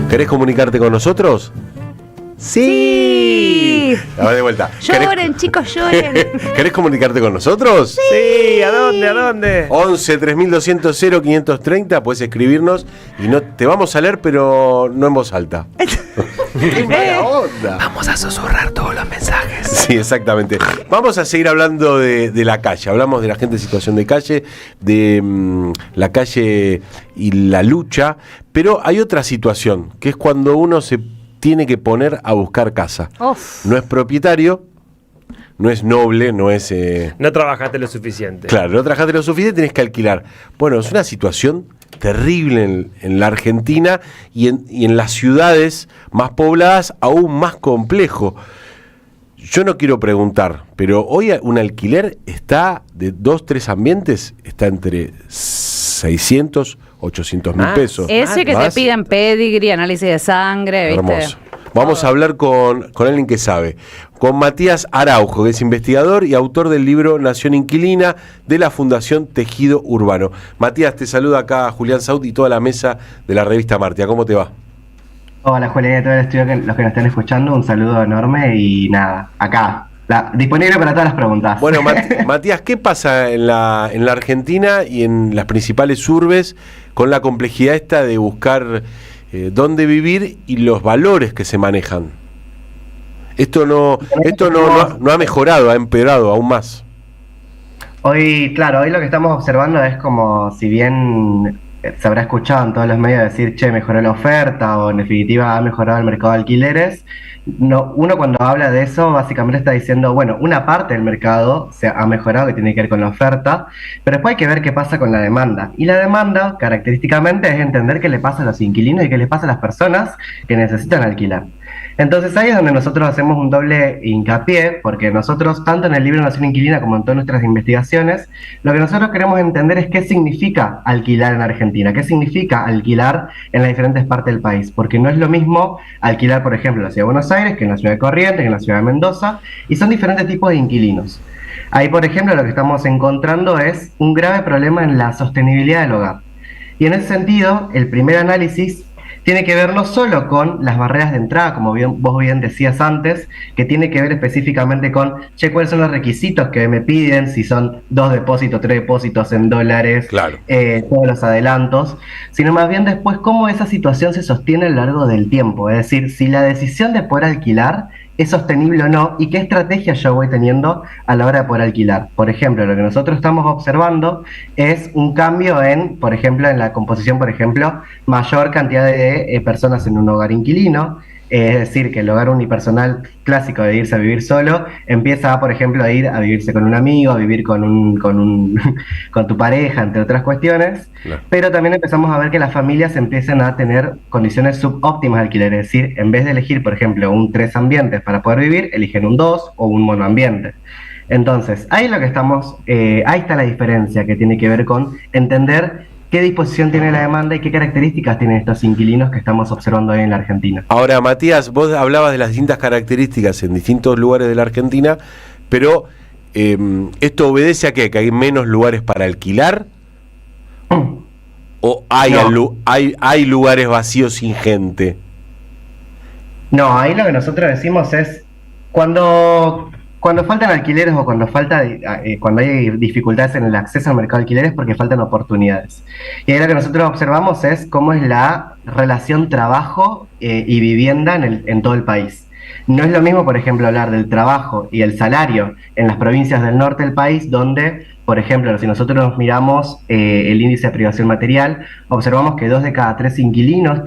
¿Querés comunicarte con nosotros? ¡Sí! A ver, de vuelta. Lloren, chicos, lloren. ¿Querés comunicarte con nosotros? Sí, ¿a dónde? ¿A dónde? 11 3200 0530, puedes escribirnos y no te vamos a leer, pero no en voz alta. ¡Qué mala onda! Vamos a susurrar todos los mensajes. Sí, exactamente. Vamos a seguir hablando de la calle. Hablamos de la gente en situación de calle, de la calle y la lucha, pero hay otra situación, que es cuando uno se tiene que poner a buscar casa. Uf. No es propietario, no es noble, no es... No trabajaste lo suficiente. Claro, no trabajaste lo suficiente, tenés que alquilar. Bueno, es una situación terrible en la Argentina y en las ciudades más pobladas aún más complejo. Yo no quiero preguntar, pero hoy un alquiler está de 2-3 ambientes, está entre 600, 800 mil pesos. Ese que ¿Más? te piden pedigree, análisis de sangre, ¿viste? Hermoso. Vamos a hablar con alguien que sabe, con Matías Araujo, que es investigador y autor del libro Nación Inquilina de la Fundación Tejido Urbano. Matías, te saluda acá Julián Saud y toda la mesa de la revista Martia. ¿Cómo te va? Hola Julián y a todo el estudio, los que nos están escuchando, un saludo enorme y nada, acá, disponible para todas las preguntas. Bueno, Matías, ¿qué pasa en la Argentina y en las principales urbes con la complejidad esta de buscar dónde vivir y los valores que se manejan? Esto no ha mejorado, ha empeorado aún más. Hoy lo que estamos observando es como, si bien se habrá escuchado en todos los medios decir, che, mejoró la oferta, o en definitiva ha mejorado el mercado de alquileres, uno cuando habla de eso básicamente está diciendo, bueno, una parte del mercado se ha mejorado, que tiene que ver con la oferta, pero después hay que ver qué pasa con la demanda. Y la demanda, característicamente, es entender qué le pasa a los inquilinos y qué les pasa a las personas que necesitan alquilar. Entonces ahí es donde nosotros hacemos un doble hincapié, porque nosotros, tanto en el libro Nación Inquilina como en todas nuestras investigaciones, lo que nosotros queremos entender es qué significa alquilar en Argentina, qué significa alquilar en las diferentes partes del país, porque no es lo mismo alquilar, por ejemplo, en la ciudad de Buenos Aires, que en la ciudad de Corrientes, que en la ciudad de Mendoza, y son diferentes tipos de inquilinos. Ahí, por ejemplo, lo que estamos encontrando es un grave problema en la sostenibilidad del hogar. Y en ese sentido, el primer análisis tiene que ver no solo con las barreras de entrada, como vos bien decías antes, que tiene que ver específicamente con, che, cuáles son los requisitos que me piden, si son 2 depósitos, 3 depósitos en dólares, claro, todos los adelantos, sino más bien después cómo esa situación se sostiene a lo largo del tiempo, es decir, si la decisión de poder alquilar es sostenible o no, y qué estrategia yo voy teniendo a la hora de poder alquilar. Por ejemplo, lo que nosotros estamos observando es un cambio en, por ejemplo, en la composición, por ejemplo, mayor cantidad de personas en un hogar inquilino, es decir, que el hogar unipersonal clásico de irse a vivir solo empieza, por ejemplo, a ir a vivirse con un amigo, a vivir con tu pareja, entre otras cuestiones, claro. Pero también empezamos a ver que las familias empiezan a tener condiciones subóptimas de alquiler, es decir, en vez de elegir, por ejemplo, un 3 ambientes para poder vivir, eligen un 2 o un monoambiente. Entonces, ahí lo que ahí está la diferencia que tiene que ver con entender qué disposición tiene la demanda y qué características tienen estos inquilinos que estamos observando hoy en la Argentina. Ahora, Matías, vos hablabas de las distintas características en distintos lugares de la Argentina, pero ¿esto obedece a qué? ¿Que hay menos lugares para alquilar? ¿O hay lugares vacíos sin gente? No, ahí lo que nosotros decimos es, cuando faltan alquileres o cuando hay dificultades en el acceso al mercado de alquileres, porque faltan oportunidades. Y ahí lo que nosotros observamos es cómo es la relación trabajo y vivienda en todo el país. No es lo mismo, por ejemplo, hablar del trabajo y el salario en las provincias del norte del país, donde, por ejemplo, si nosotros miramos el índice de privación material, observamos que 2 de cada 3 inquilinos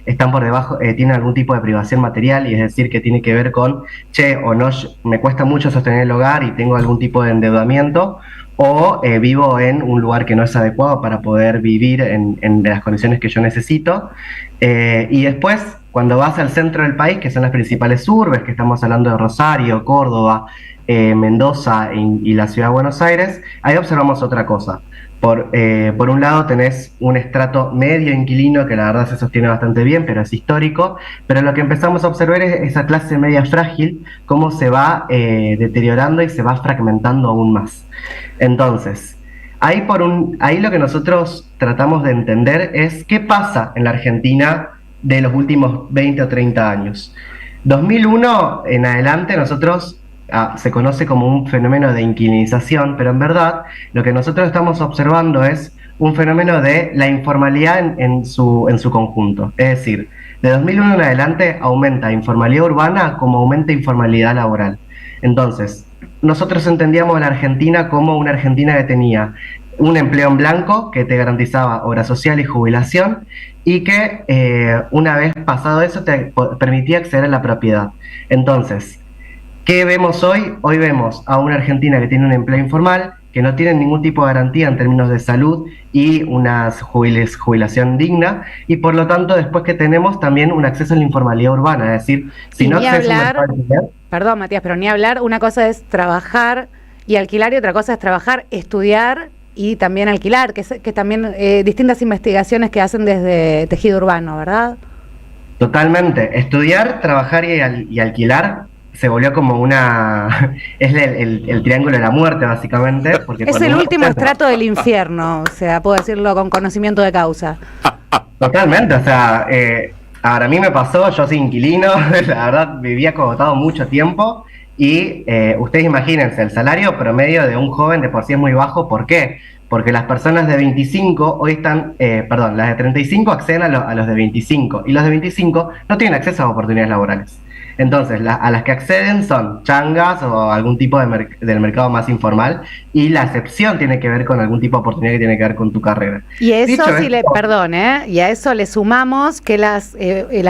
están por debajo, tienen algún tipo de privación material, y es decir, que tiene que ver con, che, o no, me cuesta mucho sostener el hogar y tengo algún tipo de endeudamiento, o vivo en un lugar que no es adecuado para poder vivir en las condiciones que yo necesito. Y después, cuando vas al centro del país, que son las principales urbes, que estamos hablando de Rosario, Córdoba, Mendoza y la ciudad de Buenos Aires, ahí observamos otra cosa. Por un lado tenés un estrato medio inquilino que la verdad se sostiene bastante bien, pero es histórico, pero lo que empezamos a observar es esa clase media frágil, cómo se va deteriorando y se va fragmentando aún más. Entonces, Ahí lo que nosotros tratamos de entender es qué pasa en la Argentina de los últimos 20 o 30 años. 2001 en adelante se conoce como un fenómeno de inquilinización, pero en verdad lo que nosotros estamos observando es un fenómeno de la informalidad en su conjunto. Es decir, de 2001 en adelante aumenta informalidad urbana como aumenta informalidad laboral. Entonces, nosotros entendíamos a la Argentina como una Argentina que tenía un empleo en blanco que te garantizaba obra social y jubilación y que una vez pasado eso te permitía acceder a la propiedad. Entonces, ¿qué vemos hoy? Hoy vemos a una Argentina que tiene un empleo informal, que no tiene ningún tipo de garantía en términos de salud y una jubilación digna, y por lo tanto después que tenemos también un acceso a la informalidad urbana, es decir, si no acceso a perdón Matías, pero ni hablar, una cosa es trabajar y alquilar y otra cosa es trabajar, estudiar y también alquilar, que también distintas investigaciones que hacen desde tejido urbano, ¿verdad? Totalmente, estudiar, trabajar y alquilar se volvió como es el triángulo de la muerte, básicamente. Porque es el último estrato del infierno, o sea, puedo decirlo con conocimiento de causa. Totalmente, o sea, ahora a mí me pasó, yo soy inquilino, la verdad vivía acogotado mucho tiempo y ustedes imagínense, el salario promedio de un joven de por sí es muy bajo, ¿por qué? Porque las personas de 25 hoy están, las de 35 acceden a los de 25 y los de 25 no tienen acceso a oportunidades laborales. Entonces, a las que acceden son changas o algún tipo del mercado más informal, y la excepción tiene que ver con algún tipo de oportunidad que tiene que ver con tu carrera. Y eso y a eso le sumamos que las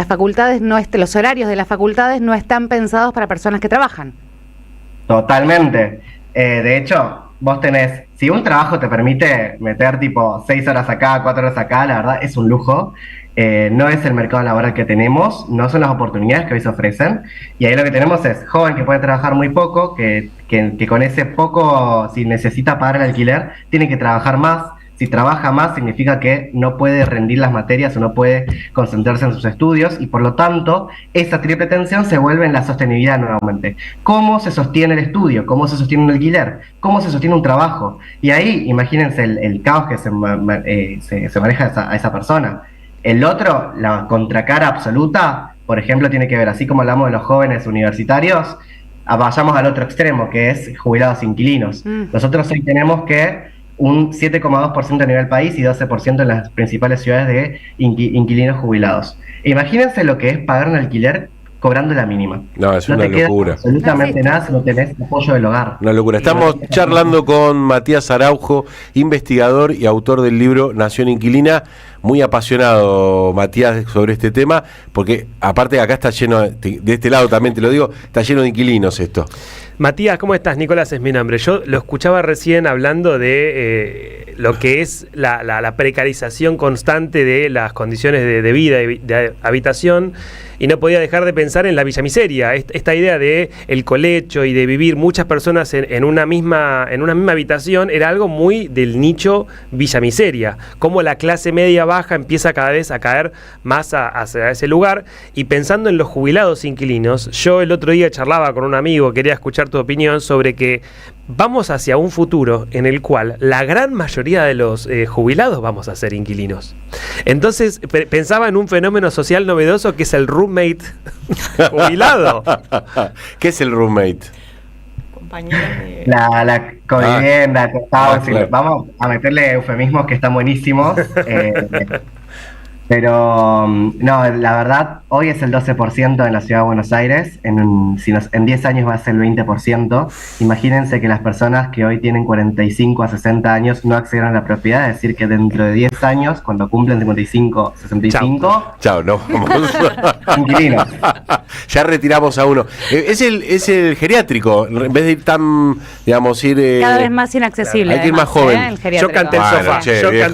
facultades los horarios de las facultades no están pensados para personas que trabajan. Totalmente. De hecho, vos tenés, si un trabajo te permite meter tipo 6 horas acá, 4 horas acá, la verdad es un lujo. No es el mercado laboral que tenemos, no son las oportunidades que hoy se ofrecen, y ahí lo que tenemos es joven que puede trabajar muy poco, que con ese poco, si necesita pagar el alquiler, tiene que trabajar más. Si trabaja más significa que no puede rendir las materias o no puede concentrarse en sus estudios, y por lo tanto esa triple tensión se vuelve en la sostenibilidad nuevamente. ¿Cómo se sostiene el estudio? ¿Cómo se sostiene un alquiler? ¿Cómo se sostiene un trabajo? Y ahí imagínense el caos que se maneja a esa persona. El otro, la contracara absoluta, por ejemplo, tiene que ver, así como hablamos de los jóvenes universitarios, vayamos al otro extremo, que es jubilados inquilinos. Nosotros hoy tenemos que un 7,2% a nivel país y 12% en las principales ciudades de inquilinos jubilados. Imagínense lo que es pagar un alquiler cobrando la mínima. No, es una locura. Absolutamente nada si no tenés apoyo del hogar. Una locura. Estamos charlando con Matías Araujo, investigador y autor del libro Nación Inquilina. Muy apasionado, Matías, sobre este tema, porque aparte de acá está lleno, de este lado también te lo digo, está lleno de inquilinos esto. Matías, ¿cómo estás? Nicolás es mi nombre. Yo lo escuchaba recién hablando de lo que es la precarización constante de las condiciones de vida y de habitación, y no podía dejar de pensar en la villamiseria, esta idea de el colecho y de vivir muchas personas en una misma habitación era algo muy del nicho villamiseria, como la clase media baja empieza cada vez a caer más hacia ese lugar. Y pensando en los jubilados inquilinos, yo el otro día charlaba con un amigo, quería escuchar tu opinión sobre que vamos hacia un futuro en el cual la gran mayoría de los jubilados vamos a ser inquilinos. Entonces pensaba en un fenómeno social novedoso que es el roommate jubilado. ¿Qué es el roommate? La covivienda, claro. Vamos a meterle eufemismos que están buenísimos. Pero no, la verdad, hoy es el 12% en la ciudad de Buenos Aires, en 10 años va a ser el 20%. Imagínense que las personas que hoy tienen 45 a 60 años no acceden a la propiedad, es decir, que dentro de 10 años, cuando cumplen 55, 65... Chao, no, vamos. Inquilinos. Ya retiramos a uno. Es el geriátrico, en vez de ir tan, digamos, cada vez más inaccesible. Hay que ir más joven. Yo canté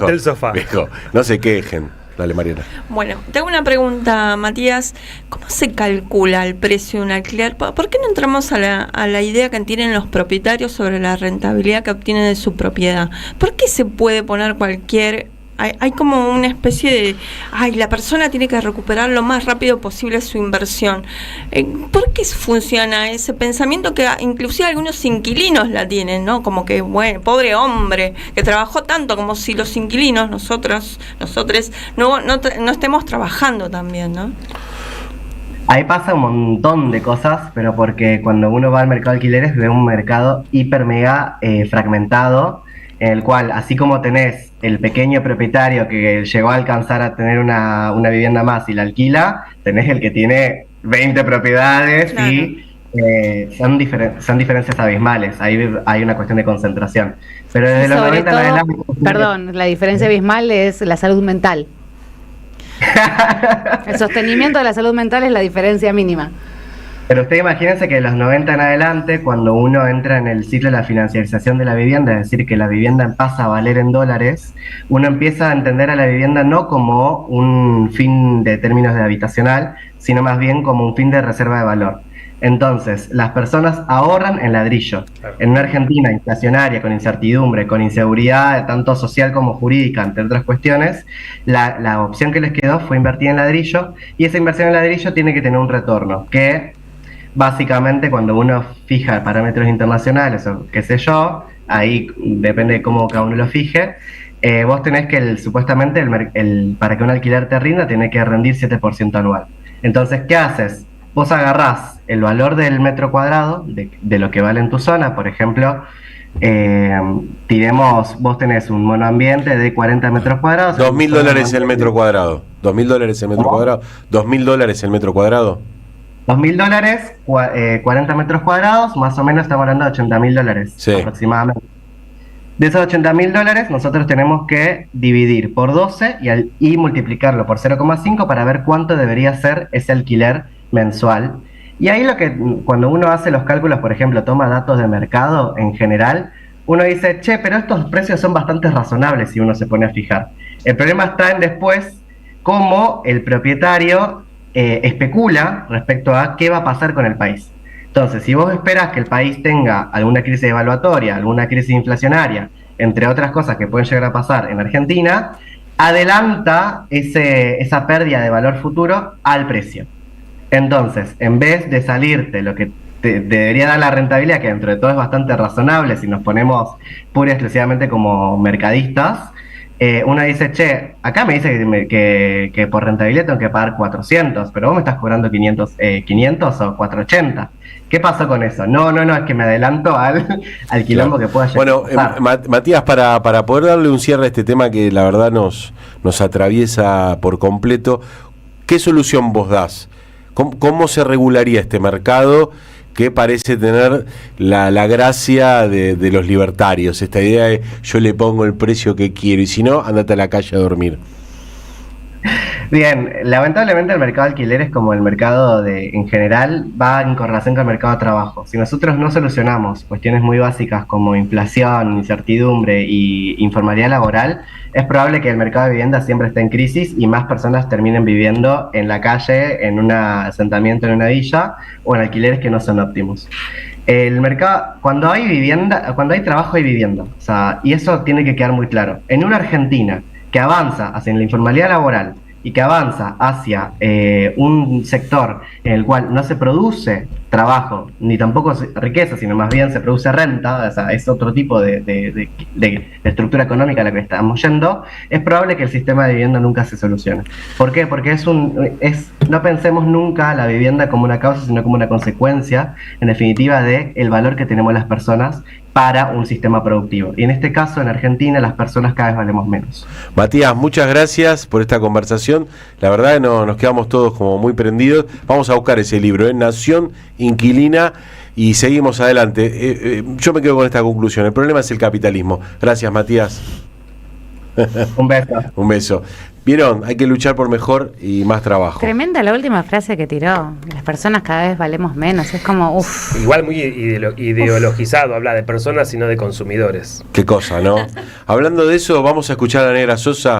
el sofá. Viejo, no se quejen. Dale, Mariana. Bueno, tengo una pregunta, Matías. ¿Cómo se calcula el precio de un alquiler? ¿Por qué no entramos a la idea que tienen los propietarios sobre la rentabilidad que obtienen de su propiedad? ¿Por qué se puede poner cualquier hay como una especie de, la persona tiene que recuperar lo más rápido posible su inversión. ¿Por qué funciona ese pensamiento que inclusive algunos inquilinos la tienen, ¿no? Como que, bueno, pobre hombre, que trabajó tanto, como si los inquilinos, nosotros no estemos trabajando también, ¿no? Ahí pasa un montón de cosas, pero porque cuando uno va al mercado de alquileres ve un mercado hiper mega fragmentado, en el cual, así como tenés el pequeño propietario que llegó a alcanzar a tener una vivienda más y la alquila, tenés el que tiene 20 propiedades. Claro. Y son diferencias abismales. Ahí hay una cuestión de concentración. Pero desde los 90 en adelante... Perdón, la diferencia abismal es la salud mental. El sostenimiento de la salud mental es la diferencia mínima. Pero ustedes imagínense que de los 90 en adelante, cuando uno entra en el ciclo de la financiarización de la vivienda, es decir, que la vivienda pasa a valer en dólares, uno empieza a entender a la vivienda no como un fin de términos de habitacional, sino más bien como un fin de reserva de valor. Entonces, las personas ahorran en ladrillo. En una Argentina inflacionaria, con incertidumbre, con inseguridad tanto social como jurídica, entre otras cuestiones, la opción que les quedó fue invertir en ladrillo, y esa inversión en ladrillo tiene que tener un retorno, que básicamente cuando uno fija parámetros internacionales o qué sé yo, ahí depende de cómo cada uno lo fije, vos tenés que supuestamente para que un alquiler te rinda tiene que rendir 7% anual. Entonces, ¿qué haces? Vos agarrás el valor del metro cuadrado, de lo que vale en tu zona, por ejemplo, vos tenés un monoambiente de 40 metros cuadrados. $2.000 el metro cuadrado. $2.000 el metro cuadrado. $2.000 el metro cuadrado. $2.000, 40 metros cuadrados, más o menos estamos hablando de $80.000, sí, aproximadamente. De esos $80.000 nosotros tenemos que dividir por 12 y multiplicarlo por 0,5 para ver cuánto debería ser ese alquiler mensual. Y ahí cuando uno hace los cálculos, por ejemplo, toma datos de mercado en general, uno dice, pero estos precios son bastante razonables si uno se pone a fijar. El problema está en después cómo el propietario especula respecto a qué va a pasar con el país. Entonces, si vos esperás que el país tenga alguna crisis evaluatoria, alguna crisis inflacionaria, entre otras cosas que pueden llegar a pasar en Argentina, adelanta esa pérdida de valor futuro al precio. Entonces, en vez de salirte lo que te debería dar la rentabilidad, que dentro de todo es bastante razonable si nos ponemos pura y exclusivamente como mercadistas, uno dice, acá me dice que por rentabilidad tengo que pagar 400, pero vos me estás cobrando 500 o 480. ¿Qué pasó con eso? No, es que me adelanto al quilombo que pueda llegar a pasar. Matías, para poder darle un cierre a este tema que la verdad nos atraviesa por completo, ¿qué solución vos das? ¿Cómo se regularía este mercado que parece tener la gracia de los libertarios? Esta idea de yo le pongo el precio que quiero y si no, andate a la calle a dormir. Bien, lamentablemente el mercado de alquileres, como el mercado en general, va en correlación con el mercado de trabajo. Si nosotros no solucionamos cuestiones muy básicas como inflación, incertidumbre y informalidad laboral, es probable que el mercado de vivienda siempre esté en crisis y más personas terminen viviendo en la calle, en un asentamiento en una villa o en alquileres que no son óptimos. El mercado, cuando hay trabajo hay vivienda, y eso tiene que quedar muy claro. En una Argentina que avanza hacia la informalidad laboral y que avanza hacia un sector en el cual no se produce trabajo, ni tampoco riqueza, sino más bien se produce renta, es otro tipo de estructura económica a la que estamos yendo, es probable que el sistema de vivienda nunca se solucione. ¿Por qué? Porque no pensemos nunca la vivienda como una causa, sino como una consecuencia, en definitiva, del valor que tenemos las personas para un sistema productivo. Y en este caso, en Argentina, las personas cada vez valemos menos. Matías, muchas gracias por esta conversación. La verdad nos quedamos todos como muy prendidos. Vamos a buscar ese libro, Nación Inquilina, y seguimos adelante. Yo me quedo con esta conclusión. El problema es el capitalismo. Gracias, Matías. Un beso. Un beso. Vieron, hay que luchar por mejor y más trabajo. Tremenda la última frase que tiró. Las personas cada vez valemos menos. Es como, uff. Igual muy ideologizado, habla de personas y no de consumidores. Qué cosa, ¿no? Hablando de eso, vamos a escuchar a Negra Sosa.